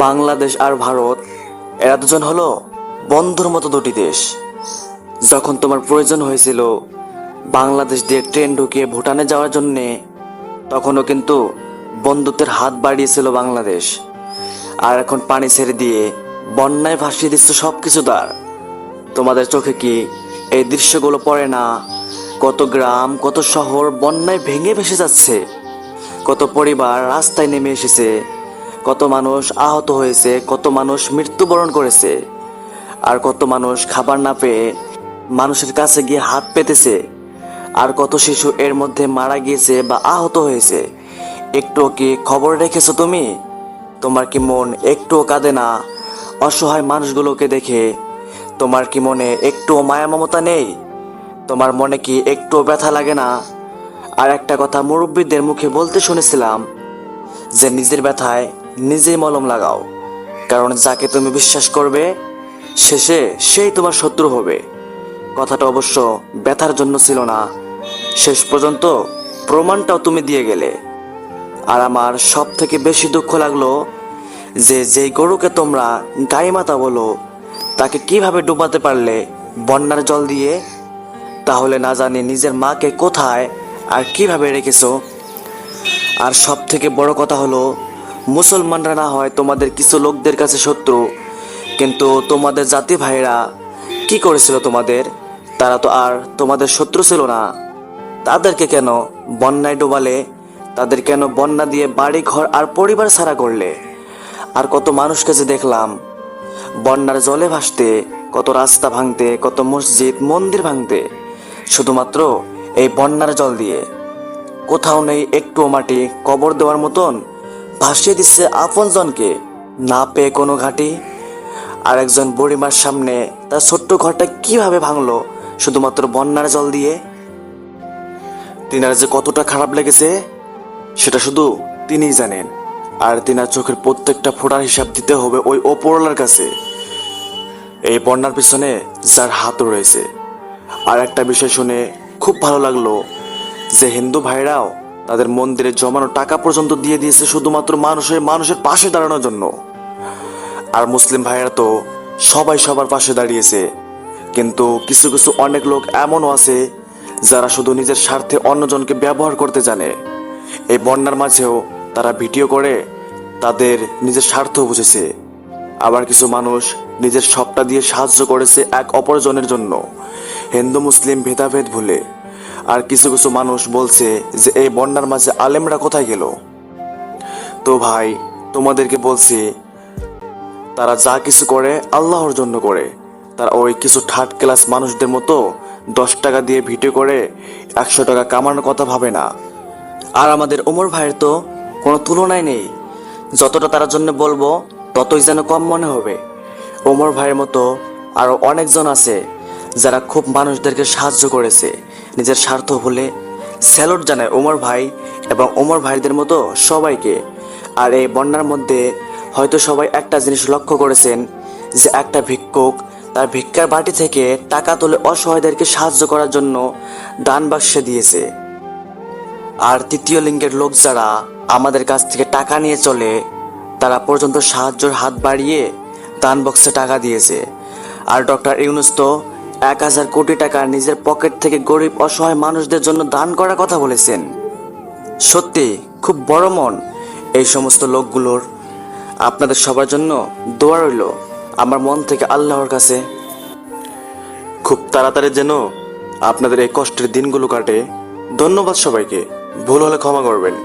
বাংলাদেশ আর ভারত, এরা দুজন হলো বন্ধুর মতো দুটি দেশ। যখন তোমার প্রয়োজন হয়েছিল বাংলাদেশ দিয়ে ট্রেন ঢুকিয়ে ভুটানে যাওয়ার জন্যে, তখনও কিন্তু বন্ধুত্বের হাত বাড়িয়েছিল বাংলাদেশ। আর এখন পানি ছেড়ে দিয়ে বন্যায় ভাসিয়ে দিচ্ছে সব কিছু তার। তোমাদের চোখে কি এই দৃশ্যগুলো পড়ে না? কত গ্রাম, কত শহর বন্যায় ভেঙে ভেসে যাচ্ছে, কত পরিবার রাস্তায় নেমে এসেছে, কত মানুষ আহত হয়েছে, কত মানুষ মৃত্যুবরণ করেছে, আর কত মানুষ খাবার না পেয়ে মানুষের কাছে গিয়ে হাত পেতেছে, আর কত শিশু এর মধ্যে মারা গিয়েছে বা আহত হয়েছে। একটুও কি খবর রেখেছো তুমি? তোমার কি মন একটুও কাঁদে না অসহায় মানুষগুলোকে দেখে? তোমার কি মনে একটুও মায়া মমতা নেই? তোমার মনে কি একটুও ব্যথা লাগে না? আর একটা কথা মুরব্বীদের মুখে বলতে শুনেছিলাম যে নিজের ব্যথায় নিজেই মলম লাগাও, কারণ যাকে তুমি বিশ্বাস করবে শেষে সেই তোমার শত্রু হবে। কথাটা অবশ্য ব্যথার জন্য ছিল না, শেষ পর্যন্ত প্রমাণটাও তুমি দিয়ে গেলে। আর আমার সব থেকে বেশি দুঃখ লাগলো যে যেই গরুকে তোমরা গাই মাতা বলো, তাকে কিভাবে ডুবাতে পারলে বন্যার জল দিয়ে? তাহলে না জানি নিজের মাকে কোথায় আর কিভাবে রেখেছো। আর সব থেকে বড় কথা হলো, মুসলমানরা না হয় তোমাদের কিছু লোকদের কাছে শত্রু, কিন্তু তোমাদের জাতি ভাইরা কি করেছিল তোমাদের? তারা তো আর তোমাদের শত্রু ছিল না। তাদেরকে কেন বন্যায় ডোবালে? তাদের কেন বন্যা দিয়ে বাড়ি ঘর আর পরিবার ছাড়া করলে? আর কত মানুষকে যে দেখলাম বন্যার জলে ভাসতে, কত রাস্তা ভাঙতে, কত মসজিদ মন্দির ভাঙতে, শুধুমাত্র এই বন্যার জল দিয়ে। কোথাও নেই একটু মাটি কবর দেওয়ার মতন, ভাসিয়ে দিচ্ছে আপনজনকে না পেয়ে কোনো ঘাটি। আর একজন বুড়িমার সামনে তার ছোট্ট ঘরটা কিভাবে ভাঙলো শুধুমাত্র বন্যার জল দিয়ে। তিনার যে কতটা খারাপ লেগেছে সেটা শুধু তিনিই জানেন। আর তিনার চোখের প্রত্যেকটা ফোঁটার হিসাব দিতে হবে ওই ওপরওয়ালার কাছে, এই বন্যার পিছনে যার হাত রয়েছে। আর একটা বিষয় শুনে খুব ভালো লাগলো যে হিন্দু ভাইরাও তাদের মন্দিরে জমানো টাকা পর্যন্ত দিয়ে দিয়েছে শুধুমাত্র মানুষের পাশে দাঁড়ানোর জন্য। আর মুসলিম ভাইরা তো সবাই সবার পাশে দাঁড়িয়েছে। কিন্তু কিছু কিছু অনেক লোক এমনও আছে যারা শুধু নিজের স্বার্থে অন্যজনকে ব্যবহার করতে জানে। এই বন্যার মাঝেও তারা ভিডিও করে তাদের নিজের স্বার্থ বুঝেছে। আবার কিছু মানুষ নিজের সবটা দিয়ে সাহায্য করেছে এক অপরজনের জন্য, হিন্দু মুসলিম ভেদাভেদ ভুলে। আর কিছু কিছু মানুষ বলছে যে এই বন্যার মাঝে আলেমরা কোথায় গেল? তো ভাই, তোমাদেরকে বলছি, তারা যা কিছু করে আল্লাহর জন্য করে। তারা ওই কিছু থার্ড ক্লাস মানুষদের মতো 10 টাকা দিয়ে ভিডিও করে 100 টাকা কামানোর কথা ভাবে না। আর আমাদের ওমর ভাইয়ের তো কোনো তুলনাই নেই। যতটা তার জন্য বলবো ততই যেন কম মনে হবে। ওমর ভাইয়ের মতো আরো অনেকজন আছে যারা খুব মানুষদেরকে সাহায্য করেছে নিজের স্বার্থ ভুলে। স্যালুট জানায় ওমর ভাই এবং ওমর ভাইদের মতো সবাইকে। আর এই বন্যার মধ্যে হয়তো সবাই একটা জিনিস লক্ষ্য করেছেন যে একটা ভিক্ষুক তার ভিক্ষার বাটি থেকে টাকা তুলে অসহায়দেরকে সাহায্য করার জন্য দান বাক্সে দিয়েছে। আর তৃতীয় লিঙ্গের লোক যারা আমাদের কাছ থেকে টাকা নিয়ে চলে, তারা পর্যন্ত সাহায্যের হাত বাড়িয়ে দান বক্সে টাকা দিয়েছে। আর ডক্টর ইউনূস তো 1000 কোটি টাকা নিজের পকেট থেকে গরিব অসহায় মানুষদের জন্য দান করার কথা বলেছেন। সত্যি খুব বড় মন এই সমস্ত লোকগুলোর। আপনাদের সবার জন্য দোয়া রইল আমার মন থেকে আল্লাহর কাছে। খুব তাড়াতাড়ি যেন আপনাদের এই কষ্টের দিনগুলো কাটে। ধন্যবাদ সবাইকে, ভুল হলে ক্ষমা করবেন।